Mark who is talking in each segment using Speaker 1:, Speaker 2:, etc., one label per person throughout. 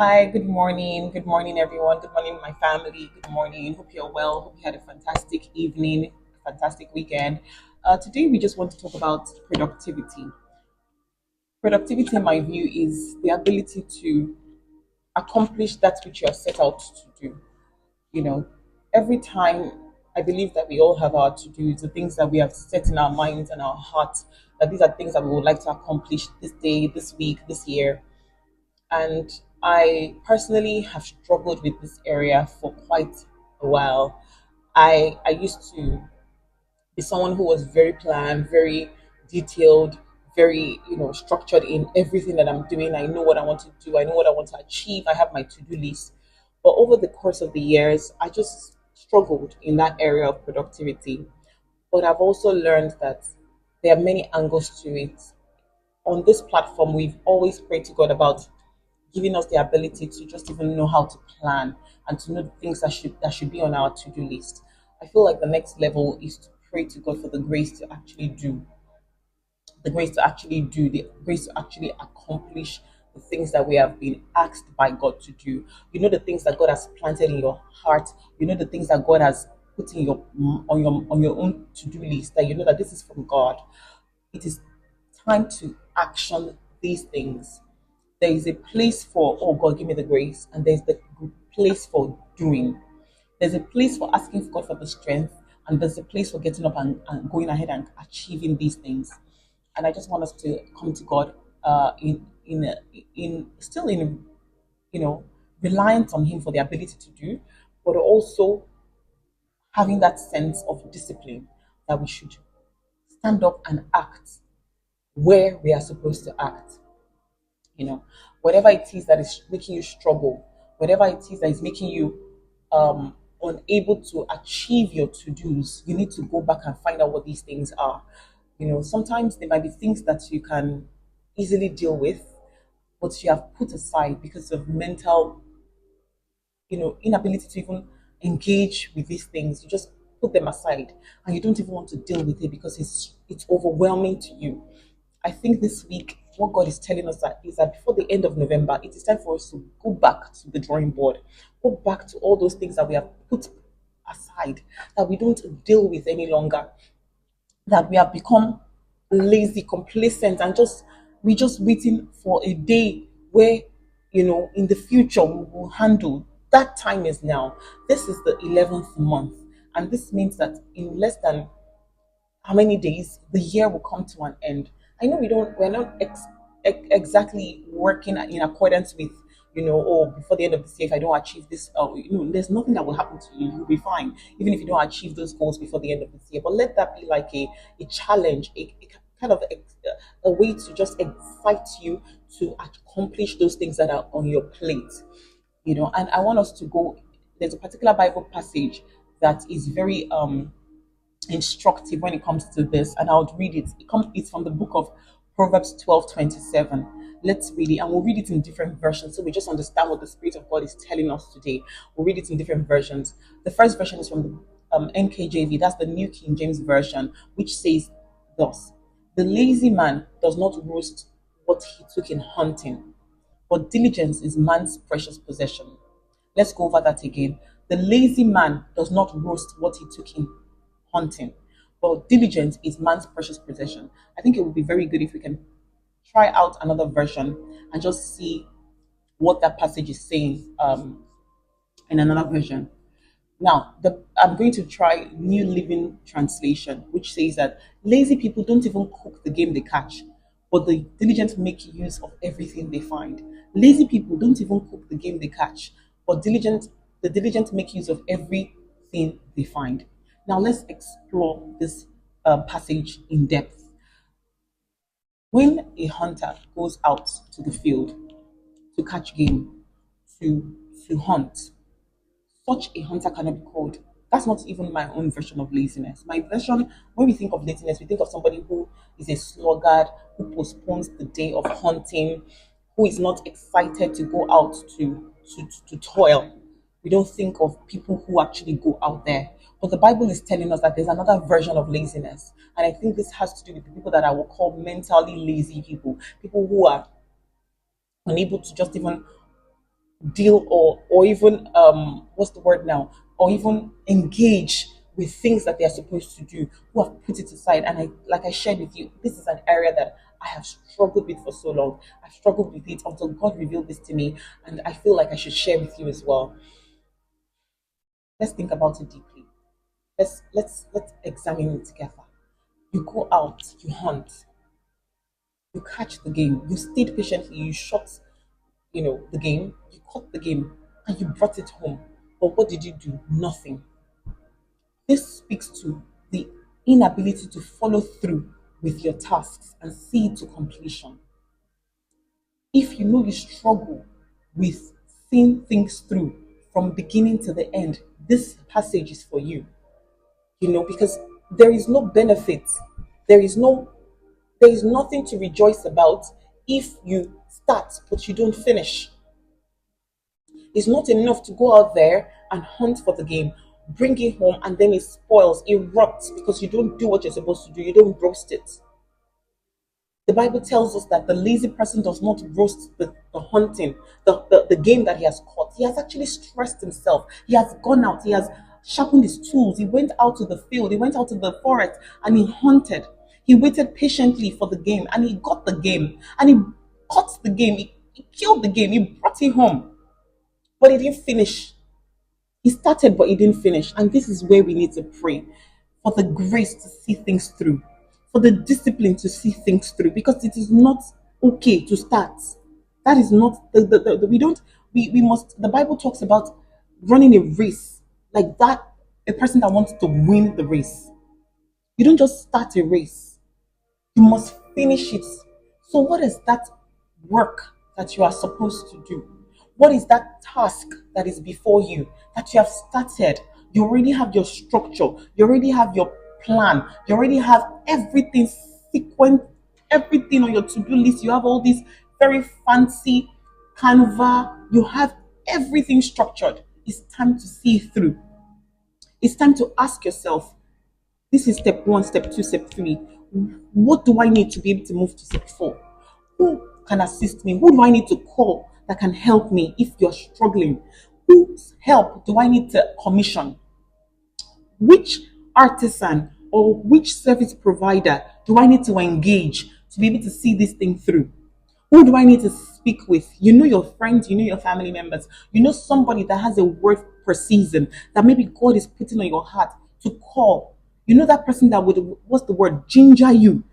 Speaker 1: Hi, good morning. Good morning, everyone. Good morning, my family. Good morning. Hope you're well. Hope you had a fantastic evening, fantastic weekend. Today, we just want to talk about productivity. Productivity, in my view, is the ability to accomplish that which you are set out to do. You know, every time I believe that we all have our to dos, the things that we have set in our minds and our hearts, that these are things that we would like to accomplish this day, this week, this year. And I personally have struggled with this area for quite a while. I used to be someone who was very planned, very detailed, very structured in everything that I'm doing. I know what I want to do. I know what I want to achieve. I have my to-do list. But over the course of the years, I just struggled in that area of productivity. But I've also learned that there are many angles to it. On this platform, we've always prayed to God about giving us the ability to just even know how to plan and to know the things that should be on our to-do list. I feel like the next level is to pray to God for the grace to actually accomplish the things that we have been asked by God to do. You know the things that God has planted in your heart. You know the things that God has put in your on your own to-do list, that you know that this is from God. It is time to action these things. There is a place for, oh God, give me the grace, and there's the place for doing. There's a place for asking God for the strength, and there's a place for getting up and going ahead and achieving these things. And I just want us to come to God in still in you know reliant on Him for the ability to do, but also having that sense of discipline that we should stand up and act where we are supposed to act. you know Whatever it is that is making you struggle, whatever it is that is making you unable to achieve your to-dos, you need to go back and find out what these things are. Sometimes there might be things that you can easily deal with, but you have put aside because of mental inability to even engage with these things. You just put them aside, and you don't even want to deal with it because it's overwhelming to you. I think this week, what God is telling us that is that before the end of November, it is time for us to go back to the drawing board, go back to all those things that we have put aside, that we don't deal with any longer, that we have become lazy, complacent, and we just waiting for a day where in the future we will handle. That time is now. This is the 11th month, and this means that in less than how many days the year will come to an end. I know we're not exactly working in accordance with, oh, before the end of this year, if I don't achieve this, there's nothing that will happen to you. You'll be fine, even if you don't achieve those goals before the end of this year. But let that be like a challenge, a kind of a way to just excite you to accomplish those things that are on your plate. And I want us to go. There's a particular Bible passage that is very instructive when it comes to this, and I'll read it. It's from the book of Proverbs 12:27. Let's read it, and we'll read it in different versions so we just understand what the Spirit of God is telling us today. We'll read it in different versions. The first version is from the NKJV, that's the New King James Version, which says thus: The lazy man does not roast what he took in hunting, but diligence is man's precious possession. Let's go over that again. The lazy man does not roast what he took in hunting, but diligence is man's precious possession. I think it would be very good if we can try out another version and just see what that passage is saying in another version. Now, I'm going to try New Living Translation, which says that lazy people don't even cook the game they catch, but the diligent make use of everything they find. Lazy people don't even cook the game they catch, but the diligent make use of everything they find. Now, let's explore this passage in depth. When a hunter goes out to the field to catch game, to hunt, such a hunter cannot be called. That's not even my own version of laziness. My version, when we think of laziness, we think of somebody who is a sluggard, who postpones the day of hunting, who is not excited to go out to toil. We don't think of people who actually go out there. But the Bible is telling us that there's another version of laziness. And I think this has to do with the people that I will call mentally lazy people, people who are unable to just even deal or even what's the word now, or even engage with things that they are supposed to do, who have put it aside. And I, like I shared with you, this is an area that I have struggled with for so long. I've struggled with it until God revealed this to me, and I feel like I should share with you as well. Let's think about it deeply. Let's examine it together. You go out, you hunt, you catch the game, you stayed patiently, you shot, the game, you caught the game, and you brought it home. But what did you do? Nothing. This speaks to the inability to follow through with your tasks and see it to completion. If you know you struggle with seeing things through from beginning to the end, this passage is for you. Because there is no benefit, there is no there is nothing to rejoice about if you start but you don't finish. It's not enough to go out there and hunt for the game, bring it home, and then it spoils, it rots because you don't do what you're supposed to do. You don't roast it. The Bible tells us that the lazy person does not roast the hunting, the game that he has caught. He has actually stressed himself. He has gone out, he has sharpened his tools. He went out to the field, he went out to the forest, and he hunted. He waited patiently for the game, and he got the game, and he caught the game, he killed the game, he brought it home, but he didn't finish. He started, but he didn't finish. And this is where we need to pray for the grace to see things through, for the discipline to see things through, because it is not okay to start. That is not we don't we must. The Bible talks about running a race like that. A person that wants to win the race, you don't just start a race, you must finish it. So what is that work that you are supposed to do? What is that task that is before you that you have started? You already have your structure, you already have your plan, you already have everything sequenced, everything on your to-do list. You have all these very fancy Canva, you have everything structured. It's time to see through. It's time to ask yourself, this is step one, step two, step three. What do I need to be able to move to step four? Who can assist me? Who do I need to call that can help me if you're struggling? Whose help do I need to commission? Which artisan or which service provider do I need to engage to be able to see this thing through? Who do I need to speak with? You know your friends, you know your family members, you know somebody that has a word per season that maybe God is putting on your heart to call. You know that person that would, what's the word, ginger you.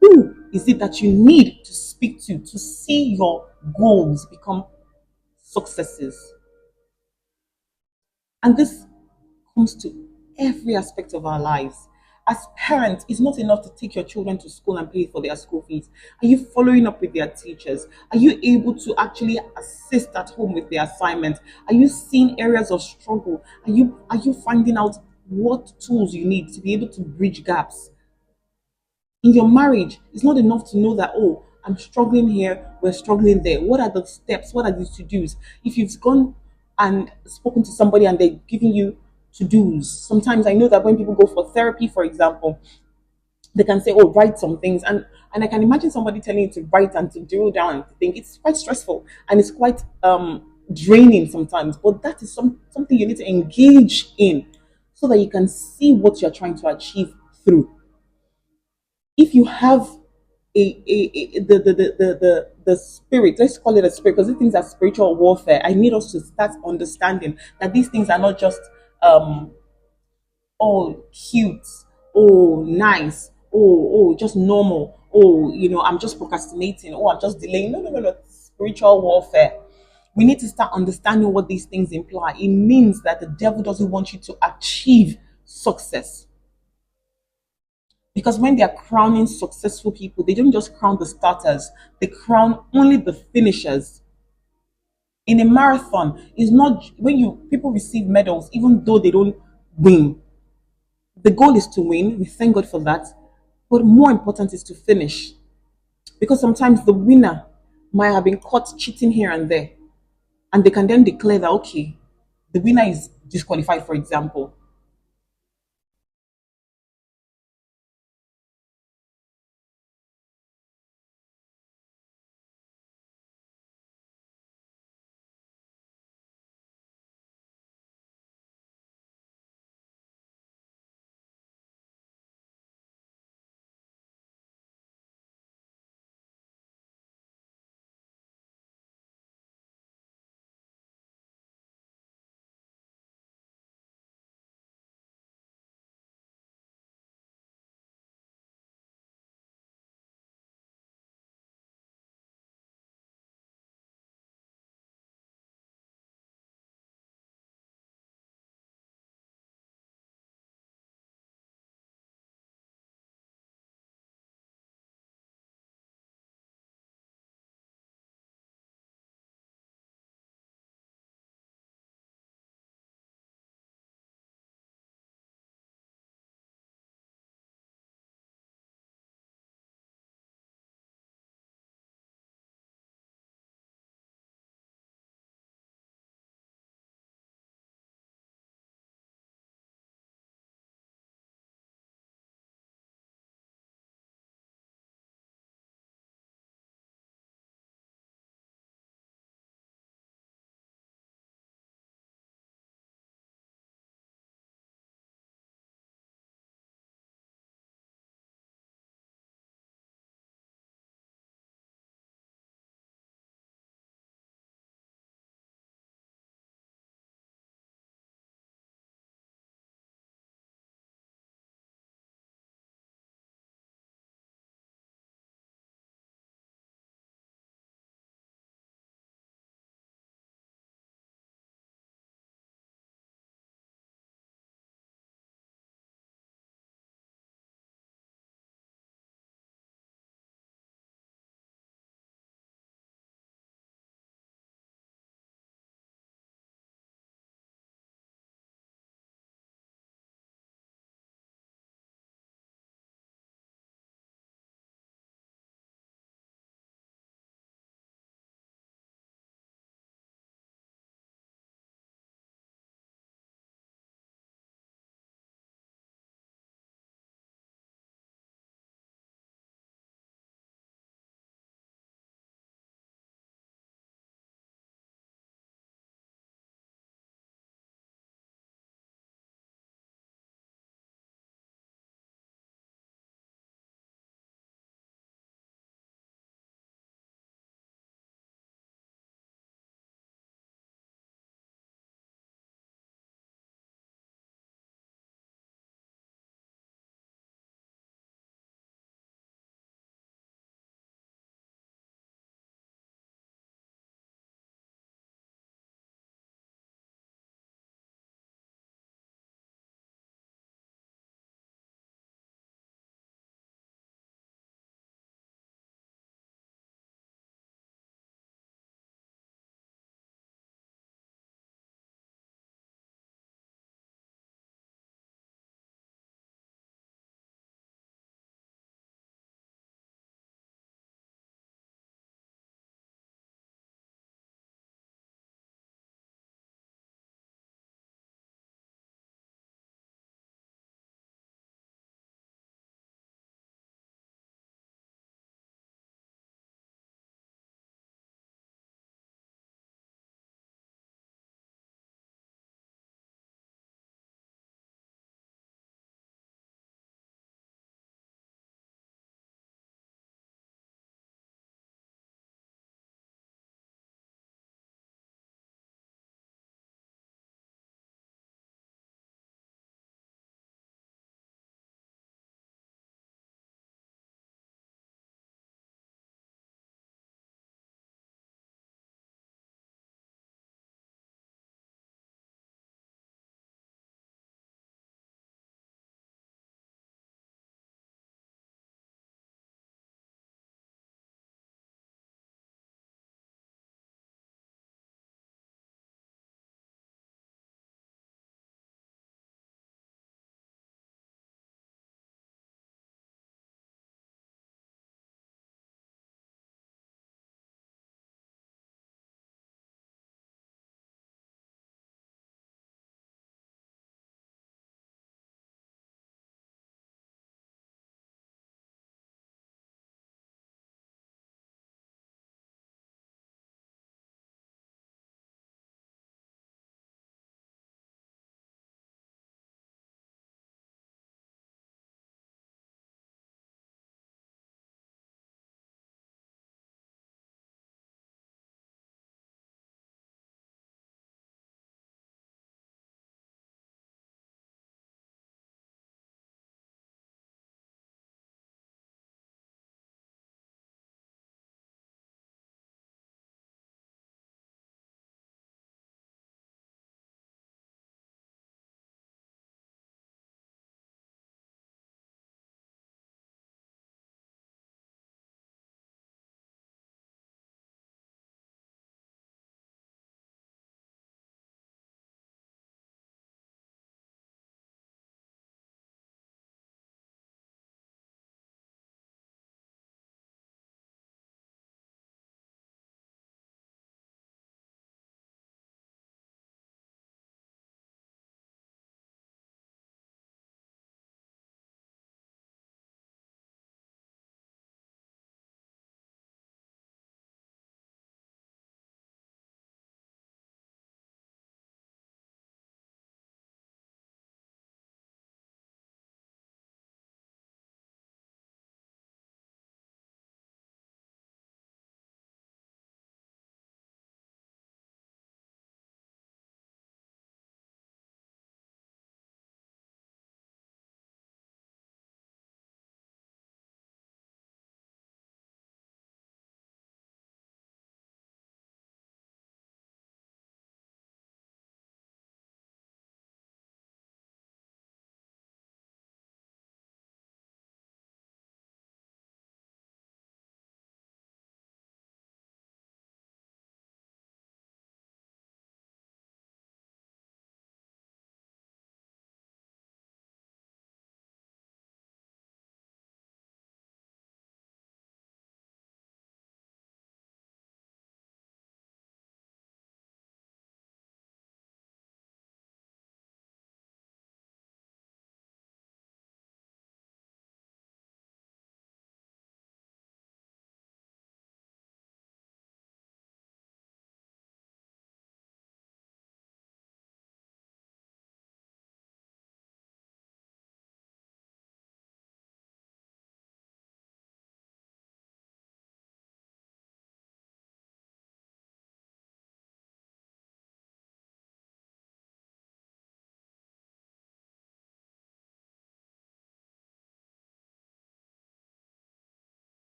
Speaker 1: Who is it that you need to speak to see your goals become successes? And this comes to every aspect of our lives. As parents, it's not enough to take your children to school and pay for their school fees. Are you following up with their teachers? Are you able to actually assist at home with their assignments? Are you seeing areas of struggle? Are you finding out what tools you need to be able to bridge gaps? In your marriage, it's not enough to know that, oh, I'm struggling here, we're struggling there. What are the steps? What are the to dos? If you've gone and spoken to somebody and they're giving you to dos, sometimes I know that when people go for therapy, for example, they can say, oh, write some things. And I can imagine somebody telling you to write and to drill down and to think. It's quite stressful and it's quite draining sometimes. But that is something you need to engage in so that you can see what you're trying to achieve through. If you have the spirit, let's call it a spirit, because these things are spiritual warfare. I need us to start understanding that these things are not just um oh cute, oh nice, just normal, I'm just procrastinating, I'm just delaying. No. Spiritual warfare. We need to start understanding what these things imply. It means that the devil doesn't want you to achieve success. Because when they are crowning successful people, they don't just crown the starters, they crown only the finishers. In a marathon, it's not when you people receive medals, even though they don't win. The goal is to win. We thank God for that. But more important is to finish. Because sometimes the winner might have been caught cheating here and there. And they can then declare that, okay, the winner is disqualified, for example.